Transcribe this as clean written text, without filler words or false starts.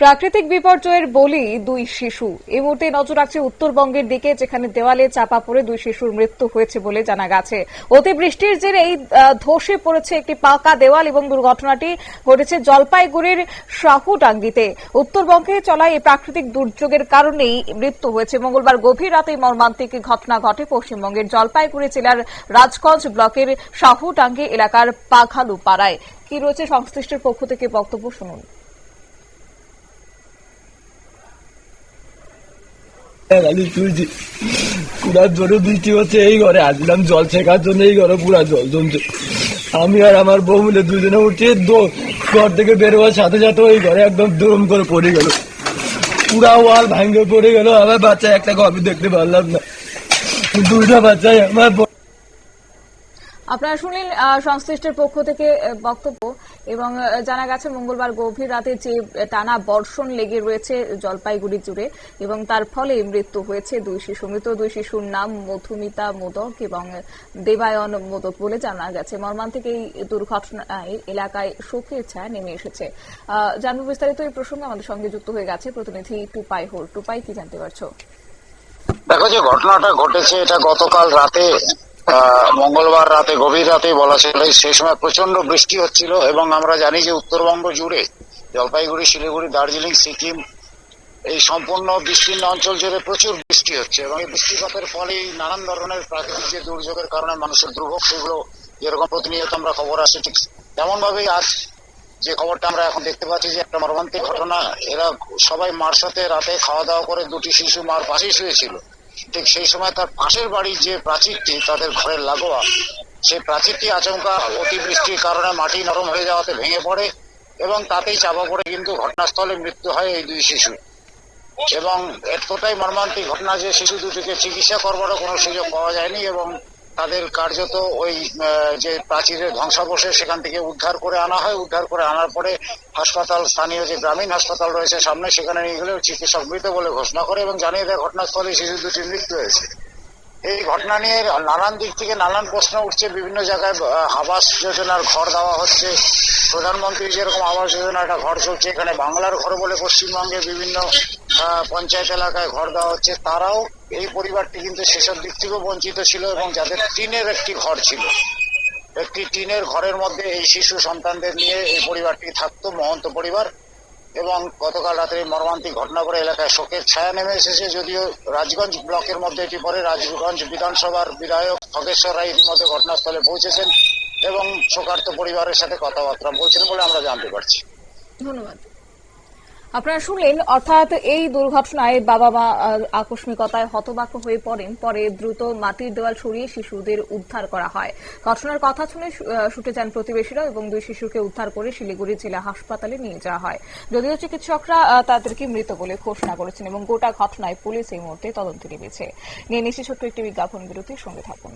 প্রাকৃতিক বিপর্যয়ের বলি দুই শিশু। এই মুহূর্তে নজর রাখছে উত্তরবঙ্গের দিকে, যেখানে দেওয়ালে চাপা পড়ে দুই শিশুর মৃত্যু হয়েছে বলে জানা গেছে। অতিবৃষ্টির জেরে এই ধসে পড়েছে একটি পাকা দেওয়াল এবং দুর্ঘটনাটি ঘটেছে জলপাইগুড়ির শাহুটাঙ্গিতে। উত্তরবঙ্গে চলা এই প্রাকৃতিক দুর্যোগের কারণেই মৃত্যু হয়েছে। মঙ্গলবার গভীর রাতে মর্মান্তিক ঘটনা ঘটে পশ্চিমবঙ্গের জলপাইগুড়ি জেলার রাজগঞ্জ ব্লকের শাহুটাঙ্গি এলাকার পাখালু পাড়ায়। কি রয়েছে সংশ্লিষ্টের পক্ষ থেকে বক্তব্য শুনুন। পুরা জোরে বৃষ্টি হচ্ছে, এই ঘরে আসলাম জল ছেঁকার জন্য, এই ঘরে পুরা জল জমছে। আমি আর আমার বউ মিলে দুজনে উঠে ঘর থেকে বেরোবার সাথে সাথে ওই ঘরে একদম দম করে পড়ে গেল, পুরা ওয়াল ভাঙে পড়ে গেল। আমার বাচ্চা একটা আমি দেখতে পারলাম না, দুইটা বাচ্চাই আমার। আপনারা শুনলেন সংশ্লিষ্টের পক্ষ থেকে বক্তব্য। এবং জানা গেছে মঙ্গলবার গভীর রাতে যে টানা বর্ষণ লেগে রয়েছে জলপাইগুড়ি জুড়ে, এবং তার ফলে মৃত্যু হয়েছে দুই শিশু। মৃত দুই শিশুর নাম মধুমিতা মোদক এবং দেবায়ন মোদক বলে জানা গেছে। মর্মান্তিক এই দুর্ঘটনায় এলাকায় শোকের ছায়া নেমে এসেছে। জানবো বিস্তারিত এই প্রসঙ্গে আমাদের সঙ্গে যুক্ত হয়ে গেছে প্রতিনিধি টুপাই হোল। টুপাই, কি জানতে পারছো? দেখো, যে ঘটনাটা ঘটেছে এটা গতকাল রাতে, মঙ্গলবার রাতে গভীর রাতে বলা চলে। সেই সময় প্রচন্ড বৃষ্টি হচ্ছিল এবং আমরা জানি যে উত্তরবঙ্গ জুড়ে জলপাইগুড়ি, শিলিগুড়ি, দার্জিলিং, সিকিম এই সম্পূর্ণ বিস্তীর্ণ অঞ্চল জুড়ে প্রচুর বৃষ্টি হচ্ছে এবং এই বৃষ্টিপাতের ফলে নানান ধরনের প্রাকৃতিক যে দুর্যোগের কারণে মানুষের দুর্ভোগ, সেগুলো যেরকম প্রতিনিয়ত আমরা খবর আসছে, ঠিক তেমন ভাবেই আজ যে খবরটা আমরা এখন দেখতে পাচ্ছি যে একটা মর্মান্তিক ঘটনা। এরা সবাই মার সাথে রাতে খাওয়া দাওয়া করে, দুটি শিশু মার পাশেই শুয়েছিল। ঠিক সেই সময় তার পাশের বাড়ির যে প্রাচীরটি তাদের ঘরের লাগোয়া, সেই প্রাচীরটি আচমকা অতিবৃষ্টির কারণে মাটি নরম হয়ে যাওয়াতে ভেঙে পড়ে এবং তাতেই চাপা পড়ে কিন্তু ঘটনাস্থলে মৃত্যু হয় এই দুই শিশু। এবং এতটাই মর্মান্তিক ঘটনা যে শিশু দুটিকে চিকিৎসা করবারও কোনো সুযোগ পাওয়া যায়নি এবং তাদের কার্যত ওই যে প্রাচীরের ধ্বংসাবশেষ সেখান থেকে উদ্ধার করে আনা হয়। উদ্ধার করে আনার পরে হাসপাতাল, স্থানীয় যে গ্রামীণ হাসপাতাল রয়েছে সামনে, সেখানে নিয়ে গেলেও চিকিৎসক মৃত বলে ঘোষণা করে এবং জানিয়ে দেয় ঘটনাস্থলে শিশু দুটির মৃত্যু হয়েছে। এই ঘটনা নিয়ে নানান দিক থেকে নানান প্রশ্ন উঠছে। বিভিন্ন জায়গায় আবাস যোজনার ঘর দেওয়া হচ্ছে, প্রধানমন্ত্রী যেরকম আবাস যোজনা একটা ঘর চলছে, এখানে বাংলার ঘর বলে পশ্চিমবঙ্গে বিভিন্ন পঞ্চায়েত এলাকায় ঘর দেওয়া হচ্ছে। তারাও, এই পরিবারটি কিন্তু সেসব দিক থেকেও বঞ্চিত ছিল এবং যাদের টিনের একটি ঘর ছিল, একটি টিনের ঘরের মধ্যে এই শিশু সন্তানদের নিয়ে এই পরিবারটি থাকতো, মহন্ত পরিবার। এবং গতকাল রাতে মর্মান্তিক ঘটনা করে এলাকায় শোকের ছায়া নেমে এসেছে। যদিও রাজগঞ্জ ব্লকের মধ্যে এটি পরে, রাজগঞ্জ বিধানসভার বিধায়ক খগেশ্বর রায় ইতিমধ্যে ঘটনাস্থলে পৌঁছেছেন এবং শোকার্ত পরিবারের সাথে কথাবার্তা বলছেন বলে আমরা জানতে পারছি। ধন্যবাদ। আপনারা শুনলেন, অর্থাৎ এই দুর্ঘটনায় বাবা মা আকস্মিকতায় হতবাক হয়ে পড়েন। পরে দ্রুত মাটির দেওয়াল সরিয়ে শিশুদের উদ্ধার করা হয়। ঘটনার কথা শুনে ছুটে যান প্রতিবেশীরা এবং দুই শিশুকে উদ্ধার করে শিলিগুড়ি জেলা হাসপাতালে নিয়ে যাওয়া হয়। যদিও চিকিৎসকরা তাদেরকে মৃত বলে ঘোষণা করেছেন এবং গোটা ঘটনায় পুলিশ এই মুহূর্তে তদন্তে নেমেছে। নিয়ে নিচ্ছি ছোট্ট একটি বিজ্ঞাপন বিরতির সঙ্গে থাকুন।